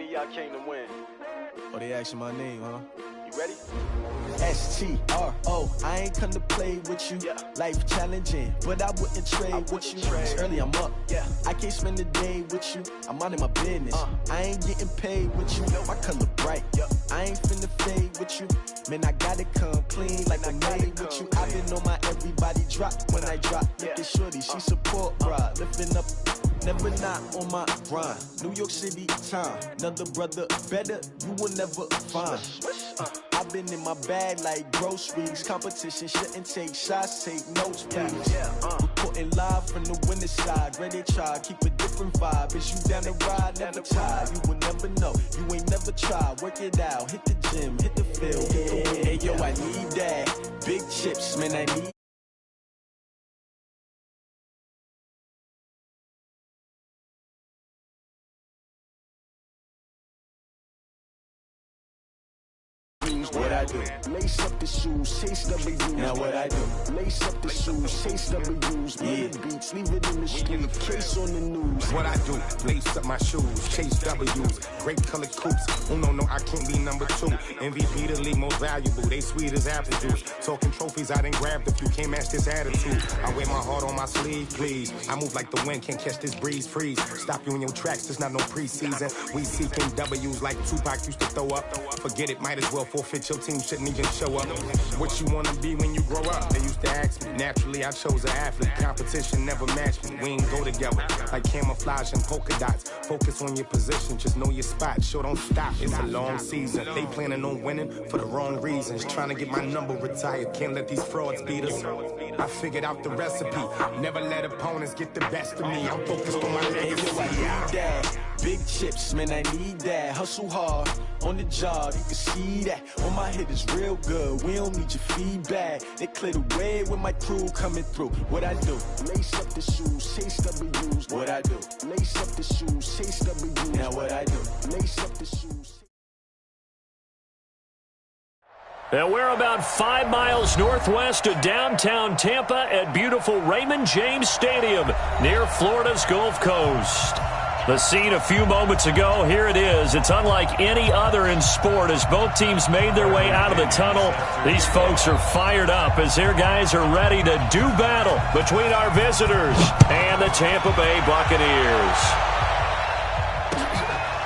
many of y'all came to win? Oh, they asking my name, huh? You ready? S-T-R-O, I ain't come to play with you. Yeah. Life challenging, but I wouldn't trade with you. It's early, I'm up. Yeah. I can't spend the day with you. I'm minding my business. I ain't getting paid with you. My color bright. Yeah. I ain't finna fade with you. Man, I gotta come clean like I'm made with you. I've been on my everybody drop when I drop. Look at shorty, she support, bruh. Lifting up, never not on my grind. New York City time, another brother better, you will never find. I've been in my bag like groceries. Competition shouldn't take shots, take notes, please. Reporting live from the winning side. Ready to try, keep a different vibe. Is you down the ride, never tired. You will never know, you ain't never tried. Work it out, hit the gym, hit the field. Hey yo, I need that. Big chips, man, I need. What I do? Lace up the shoes, chase W's. Now what I do? Lace up the shoes, chase W's. Million beats, leave it in the street. Case on the news. What I do? Lace up my shoes, chase W's. Great colored coops. Oh no, I can't be number 2. MVP the league most valuable. They sweet as apple juice. Talking trophies, I done grabbed a few. Can't match this attitude. I wear my heart on my sleeve, please. I move like the wind, can't catch this breeze. Freeze. Stop you in your tracks. There's not no preseason. We seeking W's like Tupac used to throw up. Forget it, might as well forfeit. Your team shouldn't even show up. What you wanna be when you grow up? They used to ask me. Naturally, I chose an athlete. Competition never matched me. We ain't go together like camouflage and polka dots. Focus on your position, just know your spot. Sure, don't stop. It's a long season. They planning on winning for the wrong reasons. Trying to get my number retired. Can't let these frauds beat us. I figured out the recipe. Never let opponents get the best of me. I'm focused on my legacy. I need that. Big chips, man, I need that. Hustle hard on the job, you can see that. On my head is real good, we don't need your feedback. They clear the way with my crew coming through. What I do? Lace up the shoes, chase W's. What I do? Lace up the shoes, chase W's. Now what I do? Lace up the shoes. And we're about 5 miles northwest of downtown Tampa at beautiful Raymond James Stadium near Florida's Gulf Coast. The scene a few moments ago, here it is. It's unlike any other in sport as both teams made their way out of the tunnel. These folks are fired up as their guys are ready to do battle between our visitors and the Tampa Bay Buccaneers.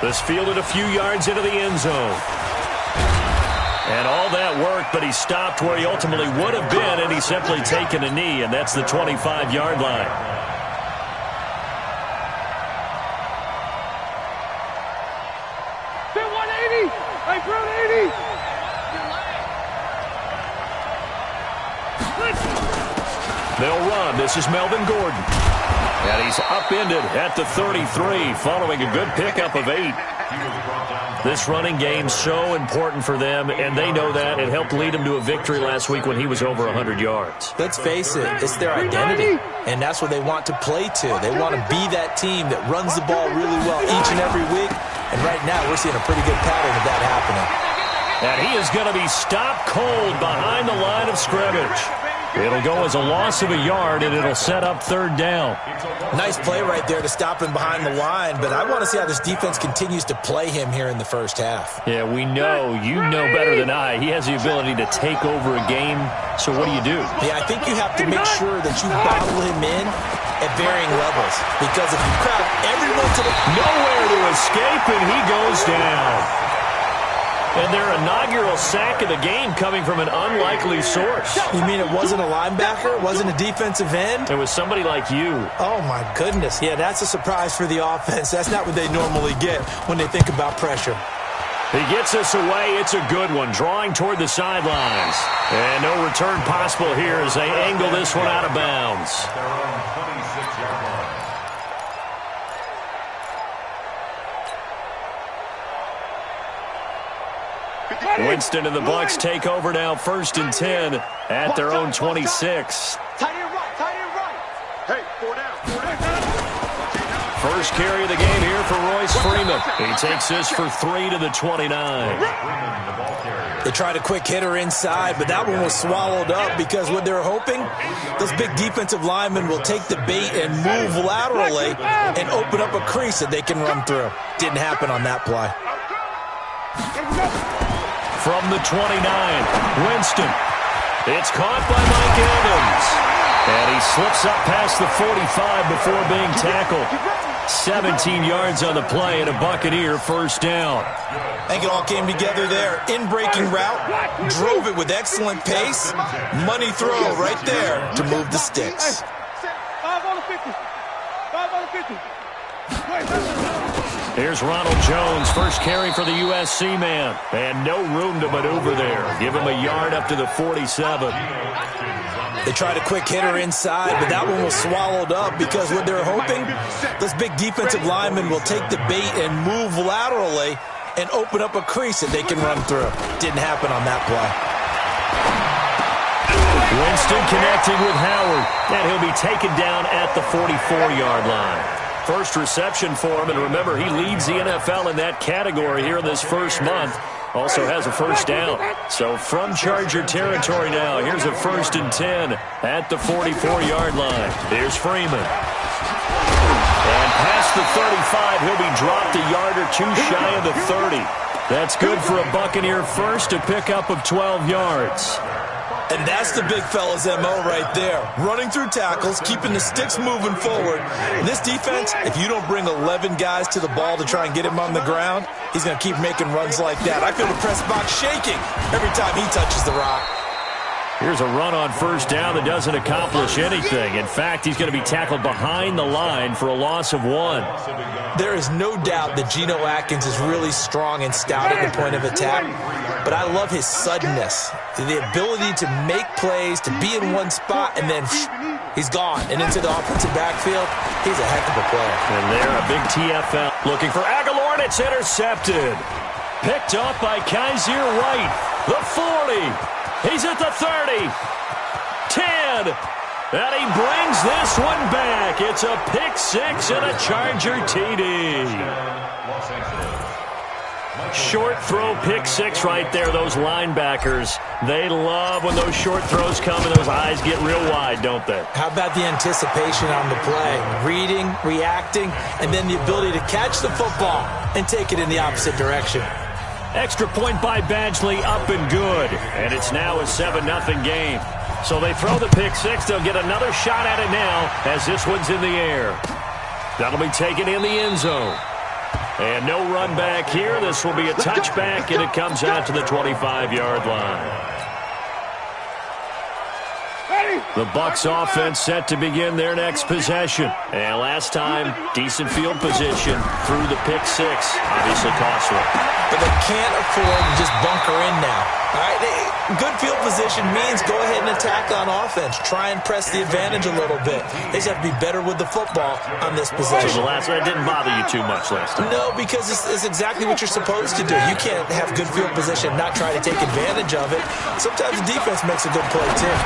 This fielded a few yards into the end zone. And all that work, but he stopped where he ultimately would have been, and he's simply taken a knee, and that's the 25-yard line. They'll run. This is Melvin Gordon. And he's upended at the 33 following a good pickup of 8. This running game's so important for them, and they know that. It helped lead them to a victory last week when he was over 100 yards. Let's face it, it's their identity, and that's what they want to play to. They want to be that team that runs the ball really well each and every week, and right now we're seeing a pretty good pattern of that happening. And he is going to be stopped cold behind the line of scrimmage. It'll go as a loss of a yard, and it'll set up 3rd down. Nice play right there to stop him behind the line, but I want to see how this defense continues to play him here in the first half. Yeah, we know. You know better than I. He has the ability to take over a game, so what do? Yeah, I think you have to make sure that you bottle him in at varying levels, because if you crowd everyone to the... Nowhere to escape, and he goes down. And their inaugural sack of the game coming from an unlikely source. You mean it wasn't a linebacker? It wasn't a defensive end? It was somebody like you. Oh, my goodness. Yeah, that's a surprise for the offense. That's not what they normally get when they think about pressure. He gets us away. It's a good one, drawing toward the sidelines. And no return possible here as they angle this one out of bounds. Winston and the Bucs take over now, 1st and 10 at their own 26. Hey, 4 down. First carry of the game here for Royce Freeman. He takes this for 3 to the 29. They tried a quick hitter inside, but that one was swallowed up because what they're hoping, those big defensive linemen will take the bait and move laterally and open up a crease that they can run through. Didn't happen on that play. From the 29, Winston. It's caught by Mike Evans. And he slips up past the 45 before being tackled. 17 yards on the play and a Buccaneer first down. I think it all came together there. In-breaking route, drove it with excellent pace. Money throw right there to move the sticks. 5 on the 50. 5 on the 50. Here's Ronald Jones, first carry for the USC man. And no room to maneuver there. Give him a yard up to the 47. They tried a quick hitter inside, but that one was swallowed up because what they're hoping, this big defensive lineman will take the bait and move laterally and open up a crease that they can run through. Didn't happen on that play. Winston connecting with Howard, and he'll be taken down at the 44-yard line. First reception for him, and remember, he leads the NFL in that category here in this first month. Also has a first down. So from Charger territory now, here's a 1st and 10 at the 44-yard line. Here's Freeman. And past the 35, he'll be dropped a yard or two shy of the 30. That's good for a Buccaneer first, a pickup of 12 yards. And that's the big fella's MO right there. Running through tackles, keeping the sticks moving forward. And this defense, if you don't bring 11 guys to the ball to try and get him on the ground, he's going to keep making runs like that. I feel the press box shaking every time he touches the rock. Here's a run on first down that doesn't accomplish anything. In fact, he's going to be tackled behind the line for a loss of 1. There is no doubt that Geno Atkins is really strong and stout at the point of attack, but I love his suddenness, the ability to make plays, to be in one spot, and then he's gone and into the offensive backfield. He's a heck of a player. And there, a big TFL looking for Aguilar, and it's intercepted. Picked off by Kaiser White, the 40. He's at the 30, 10, and he brings this one back. It's a pick six and a Charger TD. Short throw pick six right there. Those linebackers, they love when those short throws come and those eyes get real wide, don't they? How about the anticipation on the play? Reading, reacting, and then the ability to catch the football and take it in the opposite direction. Extra point by Badgley, up and good. And it's now a 7-0 game. So they throw the pick six. They'll get another shot at it now as this one's in the air. That'll be taken in the end zone. And no run back here. This will be a touchback, and it comes out to the 25-yard line. The Bucs offense set to begin their next possession. And last time, decent field position through the pick six. Obviously costly. But they can't afford to just bunker in now. All right, good field position means go ahead and attack on offense. Try and press the advantage a little bit. They just have to be better with the football on this possession. So the last one didn't bother you too much last time. No, because it's exactly what you're supposed to do. You can't have good field position and not try to take advantage of it. Sometimes the defense makes a good play, too.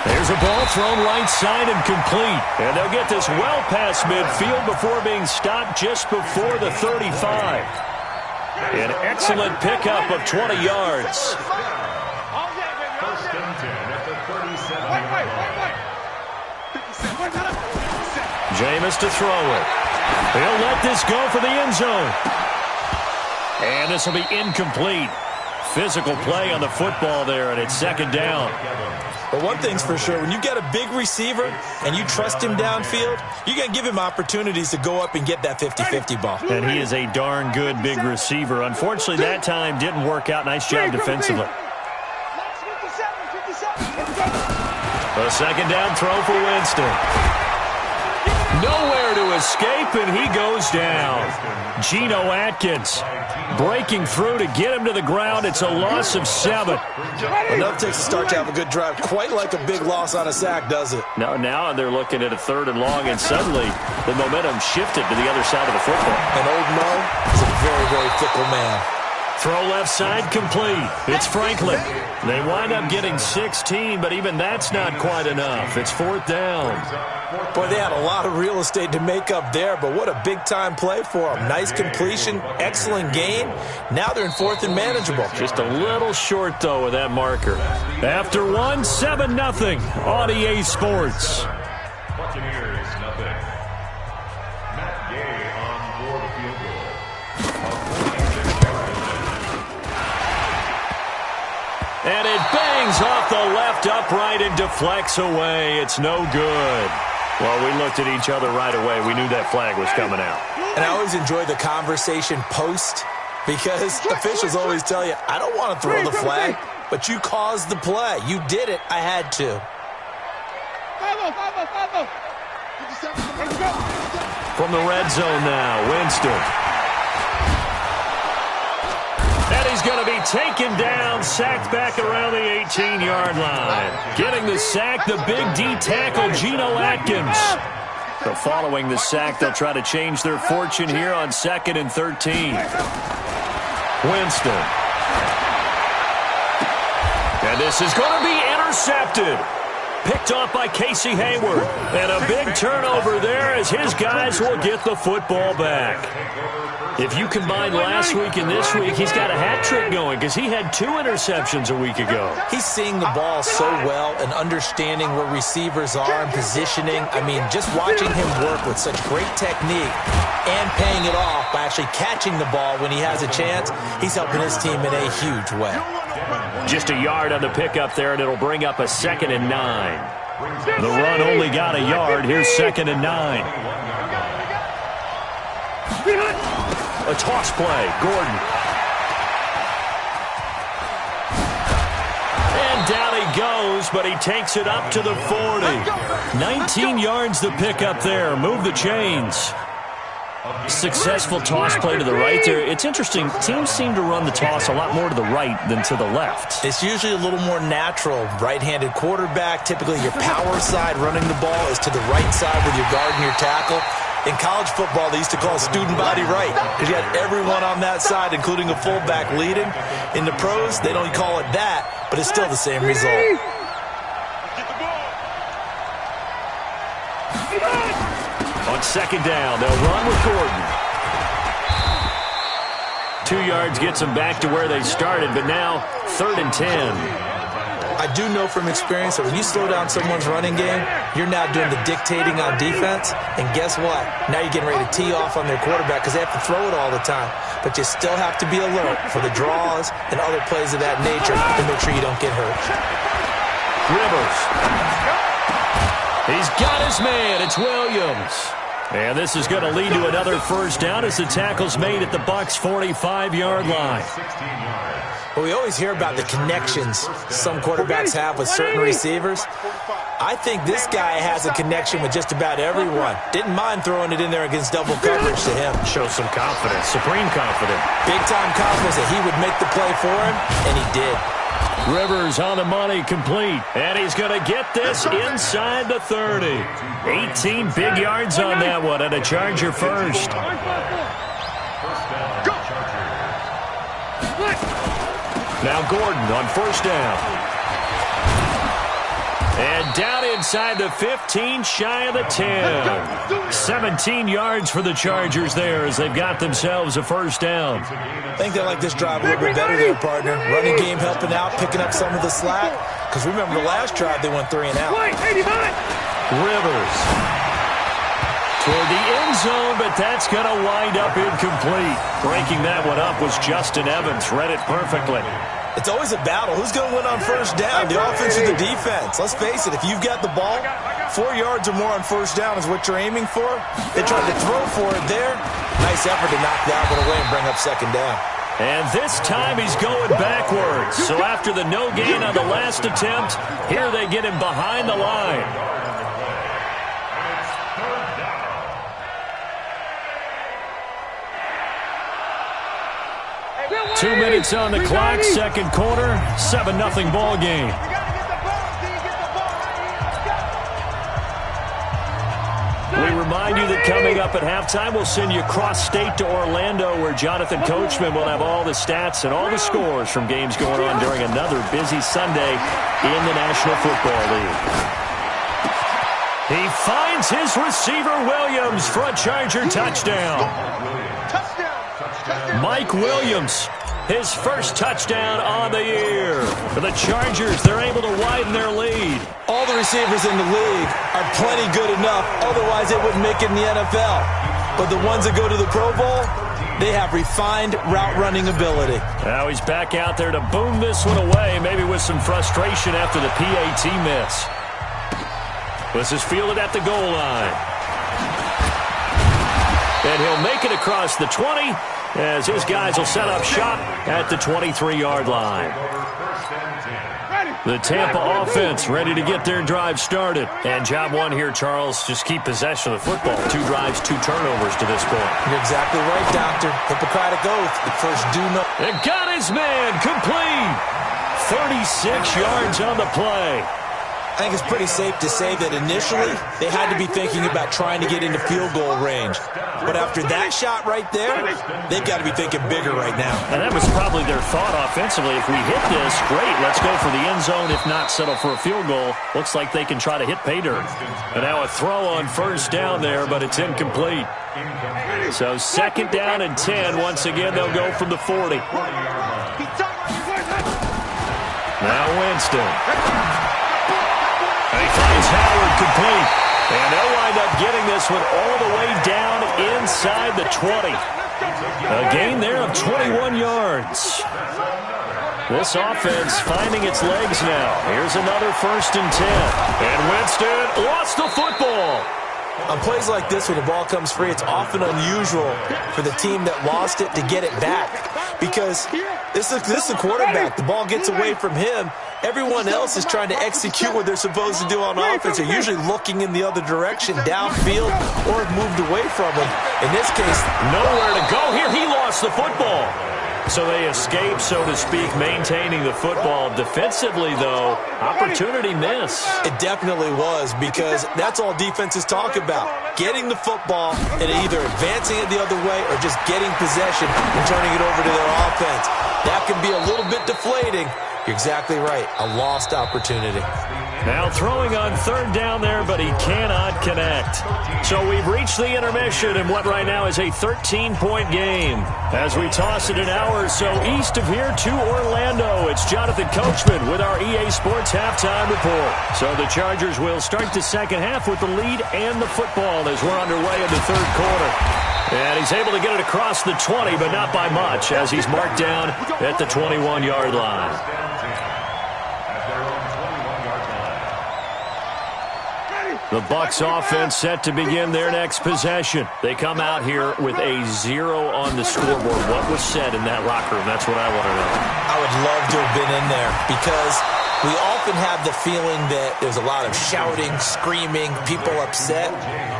There's a ball thrown right side and complete. And they'll get this well past midfield before being stopped just before the 35. An excellent pickup of 20 yards. First and 10 at the 37-yard line. Jameis to throw it. He'll let this go for the end zone. And this will be incomplete. Physical play on the football there, and it's second down. But one thing's for sure, when you got a big receiver and you trust him downfield, you're going to give him opportunities to go up and get that 50-50 ball. And he is a darn good big receiver. Unfortunately, that time didn't work out. Nice job defensively. A second down throw for Winston. Nowhere to escape, and he goes down. Geno Atkins breaking through to get him to the ground. It's a loss of 7. Enough takes to start to have a good drive. Quite like a big loss on a sack, does it? No, now they're looking at a 3rd and long, and suddenly the momentum shifted to the other side of the football. And old Mo is a very, very fickle man. Throw left side complete. It's Franklin. They wind up getting 16, but even that's not quite enough. It's 4th down. Boy, they had a lot of real estate to make up there, but what a big-time play for them. Nice completion, excellent gain. Now they're in 4th and manageable. Just a little short, though, with that marker. After 1, 7-0 on EA Sports. Buccaneers, nothing. Matt Gay on board the field goal. And it bangs off the left upright and deflects away. It's no good. Well, we looked at each other right away. We knew that flag was coming out. And I always enjoy the conversation post because officials always tell you, I don't want to throw the flag, but you caused the play. You did it. I had to. From the red zone now, Winston. And he's going to be taken down, sacked back around the 18-yard line. Getting the sack, the big D tackle, Geno Atkins. So following the sack, they'll try to change their fortune here on 2nd and 13. Winston. And this is going to be intercepted. Picked off by Casey Hayward. And a big turnover there as his guys will get the football back. If you combine last week and this week, he's got a hat trick going because he had 2 interceptions a week ago. He's seeing the ball so well and understanding where receivers are and positioning. I mean, just watching him work with such great technique and paying it off by actually catching the ball when he has a chance, he's helping his team in a huge way. Just a yard on the pickup there, and it'll bring up a 2nd and 9. The run only got a yard. Here's 2nd and 9. A toss play, Gordon. And down he goes, but he takes it up to the 40. 19 yards to pick up there. Move the chains. Successful toss play to the right there. It's interesting. Teams seem to run the toss a lot more to the right than to the left. It's usually a little more natural. Right-handed quarterback, typically your power side running the ball is to the right side with your guard and your tackle. In college football, they used to call student body right because you had everyone on that side, including a fullback leading. In the pros, they don't call it that, but it's still the same result. On 2nd down, they'll run with Gordon. 2 yards gets them back to where they started, but now 3rd and 10. I do know from experience that when you slow down someone's running game, you're now doing the dictating on defense. And guess what? Now you're getting ready to tee off on their quarterback because they have to throw it all the time. But you still have to be alert for the draws and other plays of that nature to make sure you don't get hurt. Rivers. He's got his man. It's Williams. And this is going to lead to another 1st down as the tackle's made at the Bucs' 45-yard line. Well, we always hear about the connections some quarterbacks have with certain receivers. I think this guy has a connection with just about everyone. Didn't mind throwing it in there against double coverage to him. Shows some confidence, supreme confidence. Big-time confidence that he would make the play for him, and he did. Rivers on the money, complete. And he's going to get this inside the 30. 18 big yards on that one, and a Charger first. Now Gordon on 1st down. And down inside the 15, shy of the 10. 17 yards for the Chargers there as they've got themselves a 1st down. I think they like this drive a little bit better there, partner. Running game helping out, picking up some of the slack. Because remember the last drive, they went 3 and out. Rivers. Toward the end zone, but that's going to wind up incomplete. Breaking that one up was Justin Evans. Read it perfectly. It's always a battle. Who's going to win on 1st down? The offense or the defense? Let's face it, if you've got the ball, 4 yards or more on 1st down is what you're aiming for. They tried to throw for it there. Nice effort to knock that one away and bring up 2nd down. And this time he's going backwards. So after the no gain on the last attempt, here they get him behind the line. 2 minutes on the clock, 2nd quarter, 7-0 ball game. We remind you that coming up at halftime, we'll send you cross-state to Orlando, where Jonathan Coachman will have all the stats and all the scores from games going on during another busy Sunday in the National Football League. He finds his receiver, Williams, for a Charger touchdown. Mike Williams, his 1st touchdown on the year. For the Chargers, they're able to widen their lead. All the receivers in the league are plenty good enough, otherwise they wouldn't make it in the NFL. But the ones that go to the Pro Bowl, They have refined route running ability. Now he's back out there to boom this one away, maybe with some frustration after the PAT miss. This is fielded at the goal line. And he'll make it across the 20 as his guys will set up shop at the 23-yard line. The Tampa offense ready to get their drive started. And job one here, Charles, just keep possession of the football. 2 drives, 2 turnovers to this point. You're exactly right, Doctor. Hippocratic oath. The first do no. And got his man complete. 36 yards on the play. I think it's pretty safe to say that initially they had to be thinking about trying to get into field goal range. But after that shot right there, they've got to be thinking bigger right now. And that was probably their thought offensively. If we hit this, great, let's go for the end zone. If not, settle for a field goal. Looks like they can try to hit pay dirt. And now a throw on first down there, but it's incomplete. So 2nd down and 10. Once again, they'll go from the 40. Now Winston. And he finds Howard complete. And they'll wind up getting this one all the way down inside the 20. A gain there of 21 yards. This offense finding its legs now. Here's another 1st and 10. And Winston lost the football. On plays like this, when the ball comes free, it's often unusual for the team that lost it to get it back. Because this is the quarterback. The ball gets away from him. Everyone else is trying to execute what they're supposed to do on offense. They're usually looking in the other direction, downfield, or have moved away from him. In this case, nowhere to go here. He lost the football. So they escape, so to speak, maintaining the football. Defensively, though, opportunity miss. It definitely was, because that's all defenses talk about. Getting the football and either advancing it the other way or just getting possession and turning it over to their offense. That can be a little bit deflating. You're exactly right. A lost opportunity. Now throwing on 3rd down there, but he cannot connect. So we've reached the intermission in what right now is a 13-point game. As we toss it an hour or so east of here to Orlando, it's Jonathan Coachman with our EA Sports Halftime Report. So the Chargers will start the second half with the lead and the football as we're underway in the 3rd quarter. And he's able to get it across the 20, but not by much, as he's marked down at the 21-yard line. The Bucs offense set to begin their next possession. They come out here with a 0 on the scoreboard. What was said in that locker room? That's what I want to know. I would love to have been in there, because we often have the feeling that there's a lot of shouting, screaming, people upset.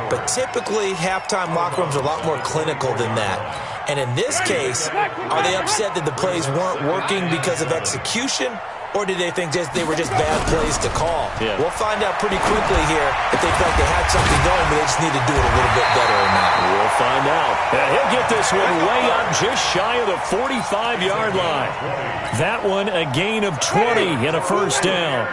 But typically, halftime locker rooms are a lot more clinical than that. And in this case, are they upset that the plays weren't working because of execution? Or did they think they were just bad plays to call? Yeah. We'll find out pretty quickly here if they felt they had something going, but they just need to do it a little bit better or not. We'll find out. And he'll get this one way up just shy of the 45-yard line. That one a gain of 20 and a 1st down.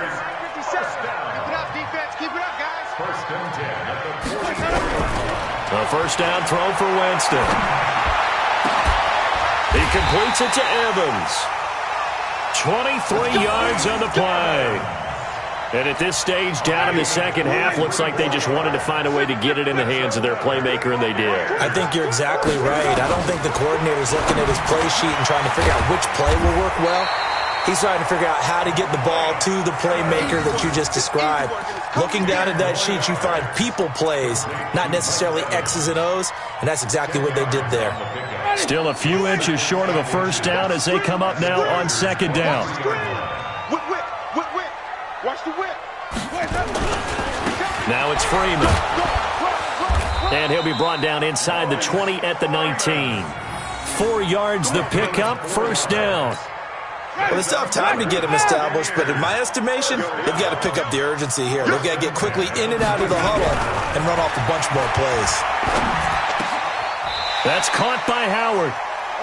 A 1st down throw for Winston. He completes it to Evans. 23 yards on the play. And at this stage, down in the second half, looks like they just wanted to find a way to get it in the hands of their playmaker, and they did. I think you're exactly right. I don't think the coordinator's looking at his play sheet and trying to figure out which play will work well. He's trying to figure out how to get the ball to the playmaker that you just described. Looking down at that sheet, you find people plays, not necessarily X's and O's, and that's exactly what they did there. Still a few inches short of a 1st down as they come up now on 2nd down. Watch the whip. Now it's Freeman. And he'll be brought down inside the 20 at the 19. 4 yards the pickup, 1st down. Well, they still have time to get him established, but in my estimation, they've got to pick up the urgency here. They've got to get quickly in and out of the huddle and run off a bunch more plays. That's caught by Howard.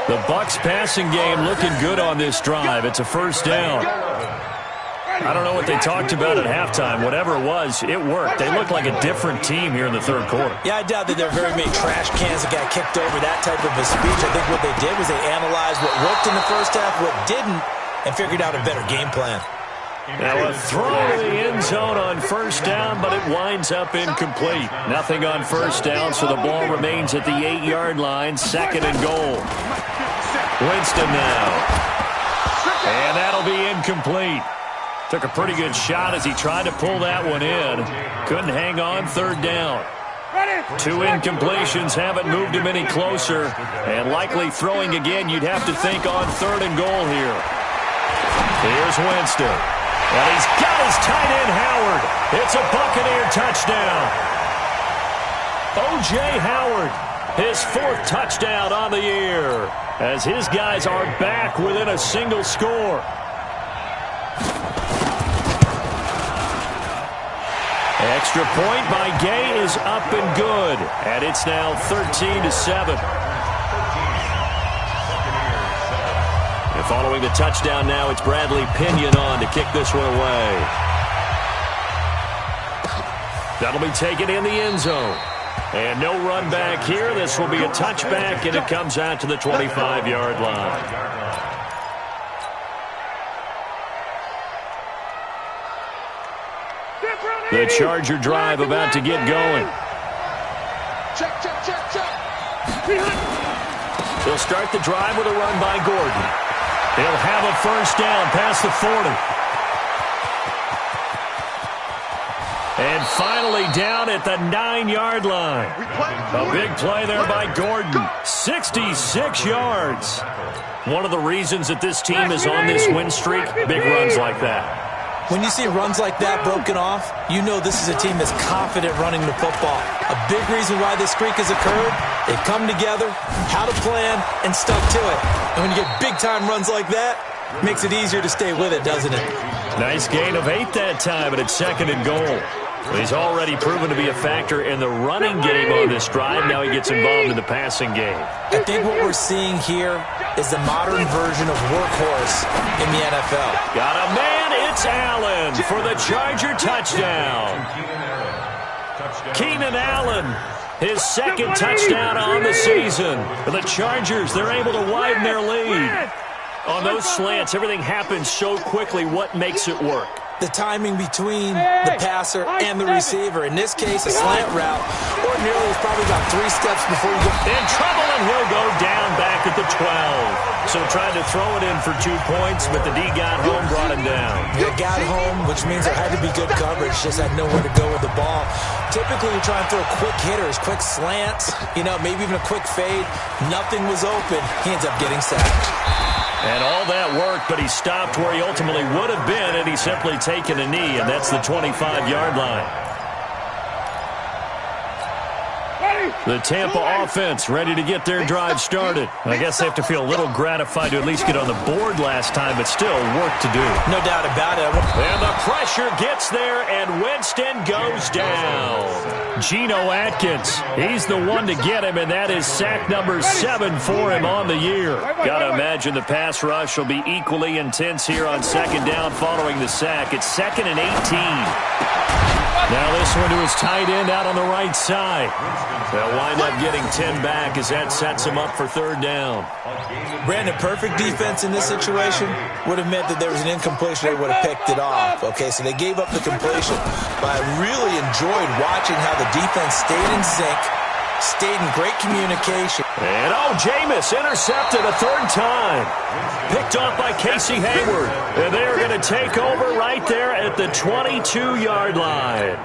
The Bucs passing game looking good on this drive. It's a 1st down. I don't know what they talked about at halftime. Whatever it was, it worked. They look like a different team here in the 3rd quarter. Yeah, I doubt that there are very many trash cans that got kicked over, that type of a speech. I think what they did was they analyzed what worked in the 1st half, what didn't, and figured out a better game plan. Now a throw to the end zone on first down, but it winds up incomplete. Nothing on first down, so the ball remains at the 8-yard line, 2nd and goal. Winston now. And that'll be incomplete. Took a pretty good shot as he tried to pull that one in. Couldn't hang on, 3rd down. 2 incompletions haven't moved him any closer. And likely throwing again, you'd have to think on 3rd and goal here. Here's Winston. And he's got his tight end, Howard. It's a Buccaneer touchdown. O.J. Howard, his 4th touchdown on the year, as his guys are back within a single score. Extra point by Gay is up and good, and it's now 13-7. And following the touchdown now, it's Bradley Pinion on to kick this one away. That'll be taken in the end zone. And no run back here. This will be a touchback, and it comes out to the 25-yard line. The Charger drive about to get going. Check. They'll start the drive with a run by Gordon. He'll have a first down past the 40. And finally down at the 9-yard line. A big play there by Gordon. 66 yards. One of the reasons that this team is on this win streak, big runs like that. When you see runs like that broken off, you know this is a team that's confident running the football. A big reason why this streak has occurred, they've come together, had a plan, and stuck to it. And when you get big-time runs like that, it makes it easier to stay with it, doesn't it? Nice gain of 8 that time, but it's 2nd and goal. He's already proven to be a factor in the running game on this drive. Now he gets involved in the passing game. I think what we're seeing here is the modern version of workhorse in the NFL. Got a man, it's Allen for the Charger touchdown. Keenan Allen, his 2nd touchdown on the season. For the Chargers, they're able to widen their lead. On those slants, everything happens so quickly. What makes it work? The timing between the passer and the receiver. In this case, a slant route ordinarily is probably about 3 steps before you get in trouble, and he'll go down back at the 12. So tried to throw it in for 2 points, but the D got home, brought him down. They got home, which means there had to be good coverage. Just had nowhere to go with the ball. Typically, you try and throw quick hitters, quick slants, maybe even a quick fade. Nothing was open. He ends up getting sacked. And all that worked, but he stopped where he ultimately would have been, and he's simply taken a knee, and that's the 25-yard line. The Tampa offense ready to get their drive started. I guess they have to feel a little gratified to at least get on the board last time, but still work to do. No doubt about it. And the pressure gets there, and Winston goes down. Geno Atkins, he's the one to get him, and that is sack number 7 for him on the year. Got to imagine the pass rush will be equally intense here on 2nd down following the sack. It's 2nd and 18. Now this one to his tight end out on the right side. They'll wind up getting 10 back as that sets him up for 3rd down. Brandon, perfect defense in this situation would have meant that there was an incompletion. They would have picked it off. Okay, so they gave up the completion. But I really enjoyed watching how the defense stayed in sync, stayed in great communication. And Jameis intercepted a 3rd time. Picked off by Casey Hayward. And they are going to take over right there at the 22-yard line.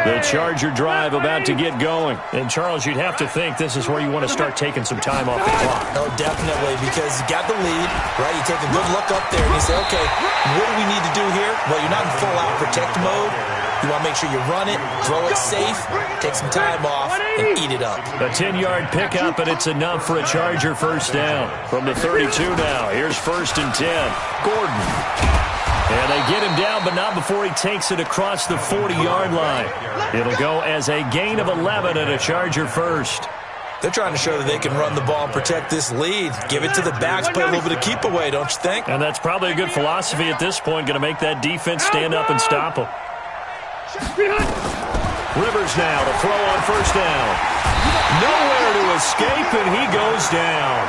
The Charger drive about to get going. And, Charles, you'd have to think this is where you want to start taking some time off the clock. Oh, definitely, because you got the lead, right? You take a good look up there and you say, okay, what do we need to do here? Well, you're not in full-out protect mode. You want to make sure you run it, throw it safe, take some time off, and eat it up. A 10-yard pickup, and it's enough for a Charger first down. From the 32 now, here's 1st and 10. Gordon. And they get him down, but not before he takes it across the 40-yard line. It'll go as a gain of 11 and a Charger first. They're trying to show that they can run the ball and protect this lead. Give it to the backs, play a little bit of keep away, don't you think? And that's probably a good philosophy at this point, going to make that defense stand up and stop them. Rivers now to throw on 1st down. Nowhere to escape, and he goes down.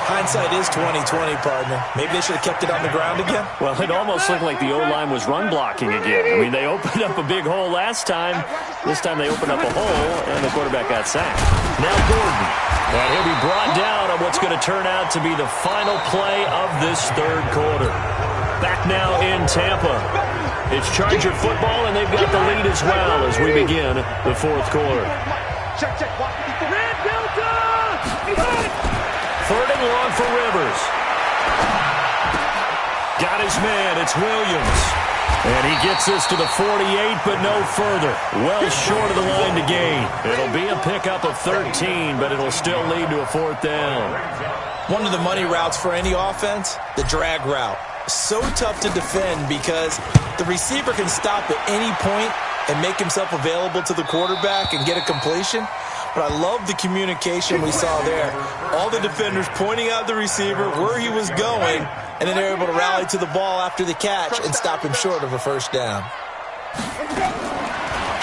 Hindsight is 20/20, partner. Maybe they should have kept it on the ground again. Well, it almost looked like the O-line was run blocking again. I mean, they opened up a big hole last time. This time they opened up a hole, and the quarterback got sacked. Now Gordon. And he'll be brought down on what's going to turn out to be the final play of this third quarter. Back now in Tampa. It's Charger football, and they've got the lead as well as we begin the fourth quarter. Third and long for Rivers. Got his man. It's Williams. And he gets this to the 48, but no further. Well short of the line to gain. It'll be a pickup of 13, but it'll still lead to a fourth down. One of the money routes for any offense, the drag route. So tough to defend because the receiver can stop at any point and make himself available to the quarterback and get a completion. But I love the communication we saw there. All the defenders pointing out the receiver, where he was going, and then they're able to rally to the ball after the catch and stop him short of a first down.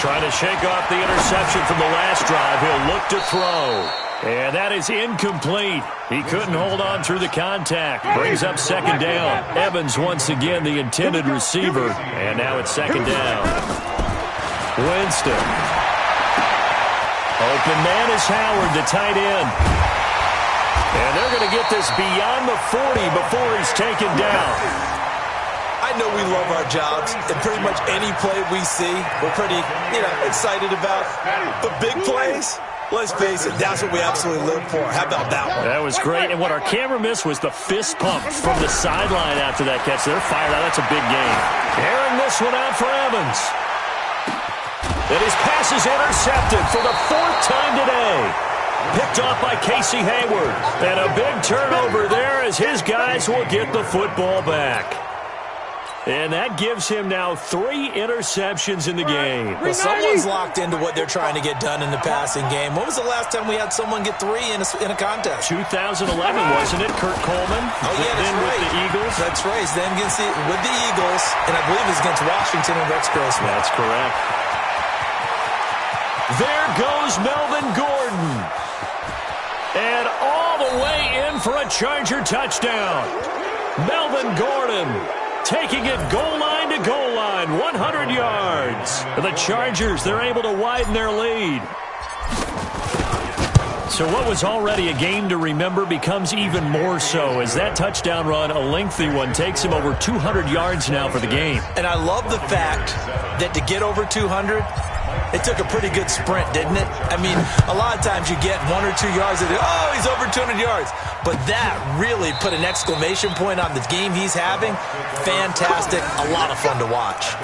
Trying to shake off the interception from the last drive. He'll look to throw. And that is incomplete. He couldn't hold on through the contact. Brings up second down. Evans once again the intended receiver. And now it's second down. Winston. Open man is Howard, the tight end. And they're going to get this beyond the 40 before he's taken down. I know we love our jobs, and pretty much any play we see, we're pretty, excited about. But big plays, let's face it, that's what we absolutely live for. How about that one? That was great, and what our camera missed was the fist pump from the sideline after that catch. They're fired out. That's a big game. Airing this one out for Evans. And his pass is intercepted for the fourth time today. Picked off by Casey Hayward. And a big turnover there as his guys will get the football back. And that gives him now 3 interceptions in the game. Well, someone's locked into what they're trying to get done in the passing game. When was the last time we had someone get 3 in a contest? 2011, wasn't it? Kurt Coleman. Oh, yeah, that's then right. With the Eagles. That's right. Then with the Eagles, and I believe it's against Washington and Rex Grossman. That's correct. There goes Melvin Gordon. And all the way in for a Charger touchdown. Melvin Gordon taking it goal line to goal line, 100 yards. The Chargers, they're able to widen their lead. So what was already a game to remember becomes even more so as that touchdown run, a lengthy one, takes him over 200 yards now for the game. And I love the fact that to get over 200, it took a pretty good sprint, didn't it? I mean, a lot of times you get 1 or 2 yards and oh, he's over 200 yards. But that really put an exclamation point on the game he's having. Fantastic. A lot of fun to watch.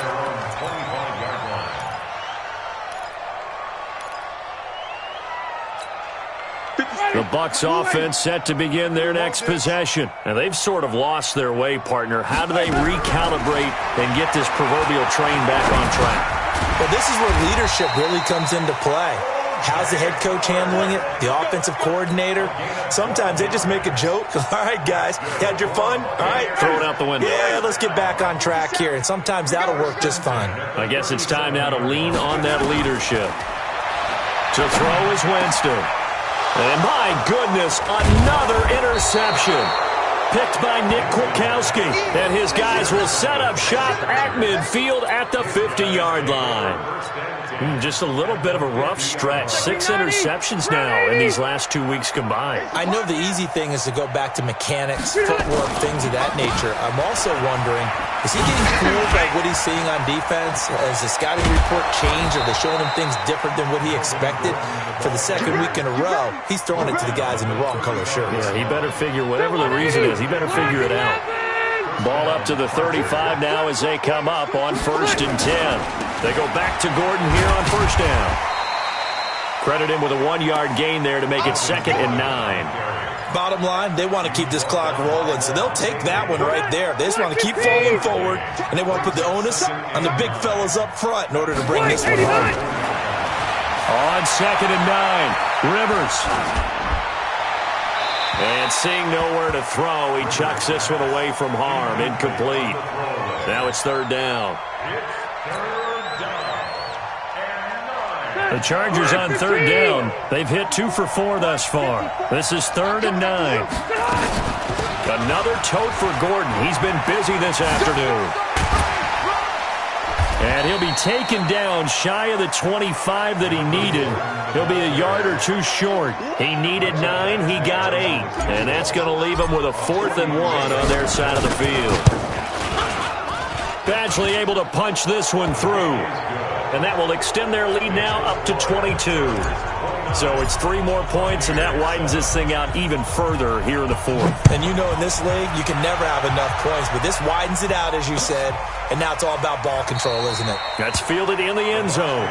The Bucs offense set to begin their next possession. And they've sort of lost their way, partner. How do they recalibrate and get this proverbial train back on track? Well, this is where leadership really comes into play. How's the head coach handling it? The offensive coordinator? Sometimes they just make a joke. All right, guys, had your fun? All right. Throw it out the window. Yeah, let's get back on track here. And sometimes that'll work just fine. I guess it's time now to lean on that leadership. To throw is Winston. And my goodness, another interception. Picked by Nick Kwiatkowski. And his guys will set up shop at midfield at the 50-yard line. Just a little bit of a rough stretch. 6 interceptions now in these last 2 weeks combined. I know the easy thing is to go back to mechanics, footwork, things of that nature. I'm also wondering, is he getting fooled by what he's seeing on defense? Has the scouting report changed? Are they showing him things different than what he expected? For the second week in a row, he's throwing it to the guys in the wrong color shirts. Yeah, he better figure, whatever the reason is, he better figure it out. Ball up to the 35 now as they come up on 1st and 10. They go back to Gordon here on 1st down. Credit him with a 1-yard gain there to make it 2nd and 9. Bottom line, they want to keep this clock rolling, so they'll take that one right there. They just want to keep falling forward, and they want to put the onus on the big fellas up front in order to bring this one home. On 2nd and 9, Rivers. And seeing nowhere to throw, he chucks this one away from harm. Incomplete. Now it's 3rd down. The Chargers on third down. They've hit 2 for 4 thus far. This is 3rd and 9. Another tote for Gordon. He's been busy this afternoon. And he'll be taken down shy of the 25 that he needed. He'll be a yard or 2 short. He needed 9. He got 8. And that's going to leave him with a 4th and 1 on their side of the field. Badgley able to punch this one through. And that will extend their lead now up to 22. So it's 3 more points, and that widens this thing out even further here in the 4th. And you know in this league, you can never have enough points, but this widens it out, as you said, and now it's all about ball control, isn't it? That's fielded in the end zone.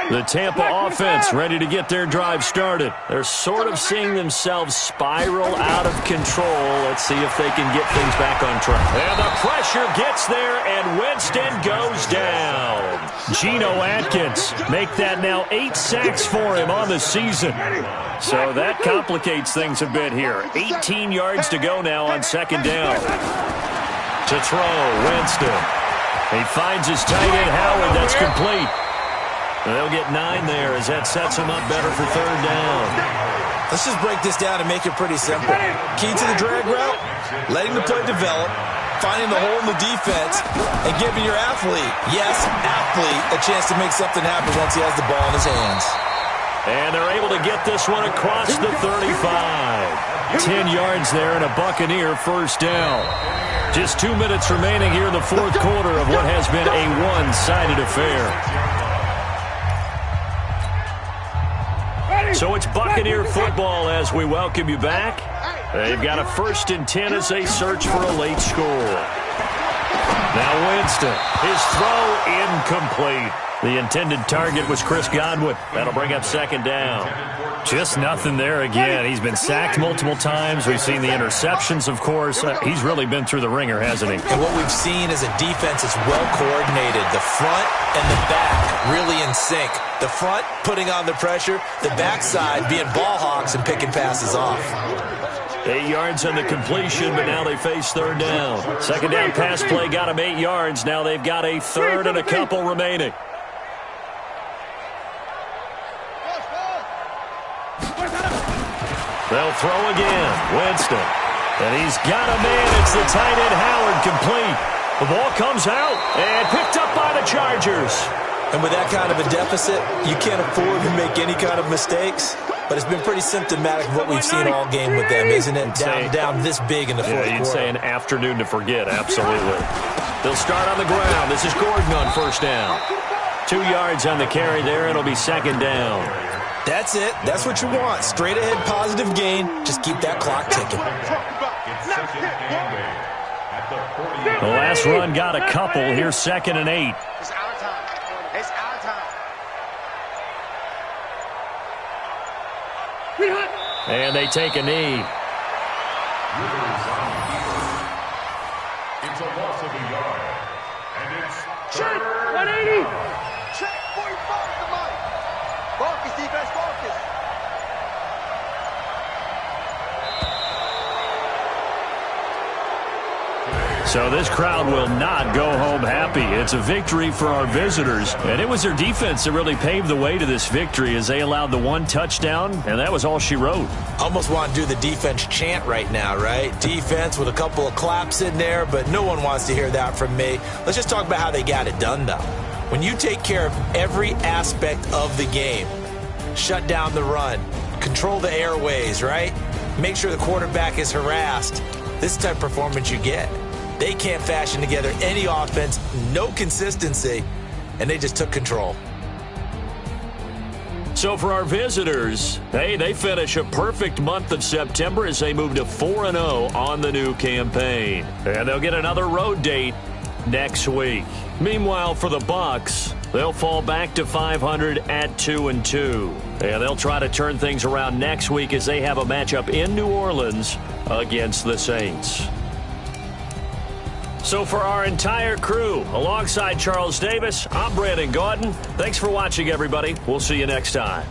The Tampa offense ready to get their drive started. They're sort of seeing themselves spiral out of control. Let's see if they can get things back on track. And the pressure gets there, and Winston goes down. Geno Atkins make that now 8 sacks for him on the season. So that complicates things a bit here. 18 yards to go now on 2nd down. To throw, Winston. He finds his tight end, Howard. That's complete. They'll get 9 there as that sets him up better for 3rd down. Let's just break this down and make it pretty simple. Key to the drag route, letting the play develop, finding the hole in the defense, and giving your athlete, yes, athlete, a chance to make something happen once he has the ball in his hands. And they're able to get this one across the 35. 10 yards there and a Buccaneer 1st down. Just 2 minutes remaining here in the 4th quarter of what has been a one-sided affair. So it's Buccaneer football as we welcome you back. They've got a 1st and 10 as they search for a late score. Now Winston, his throw incomplete. The intended target was Chris Godwin. That'll bring up 2nd down. Just nothing there again. He's been sacked multiple times. We've seen the interceptions, of course. He's really been through the ringer, hasn't he? And what we've seen is a defense that's well coordinated. The front and the back really in sync. The front putting on the pressure, the backside being ball hawks and picking passes off. 8 yards on the completion, but now they face 3rd down. 2nd down pass play got them 8 yards. Now they've got a 3rd and a couple remaining. They'll throw again. Winston. And he's got a man. It's the tight end Howard, complete. The ball comes out and picked up by the Chargers. And with that kind of a deficit, you can't afford to make any kind of mistakes. But it's been pretty symptomatic of what we've seen all game with them, isn't it? Down this big in the 4th quarter. You'd say an afternoon to forget, absolutely. They'll start on the ground. This is Gordon on 1st down. 2 yards on the carry there. It'll be 2nd down. That's it. That's what you want. Straight ahead, positive gain. Just keep that clock ticking. The last run got a couple. Here's 2nd and 8. It's our time. It's our time. And they take a knee. It's a loss of a yard. And it's Check 180. Check 45 to Mike. Focus, defense, focus. So this crowd will not go home happy. It's a victory for our visitors. And it was their defense that really paved the way to this victory as they allowed the 1 touchdown, and that was all she wrote. Almost want to do the defense chant right now, right? Defense with a couple of claps in there, but no one wants to hear that from me. Let's just talk about how they got it done, though. When you take care of every aspect of the game, shut down the run, control the airways, right? Make sure the quarterback is harassed. This is the type of performance you get. They can't fashion together any offense, no consistency, and they just took control. So for our visitors, hey, they finish a perfect month of September as they move to 4-0 on the new campaign. And they'll get another road date next week. Meanwhile, for the Bucs, they'll fall back to 500 at 2-2. And they'll try to turn things around next week as they have a matchup in New Orleans against the Saints. So for our entire crew, alongside Charles Davis, I'm Brandon Gaudin. Thanks for watching, everybody. We'll see you next time.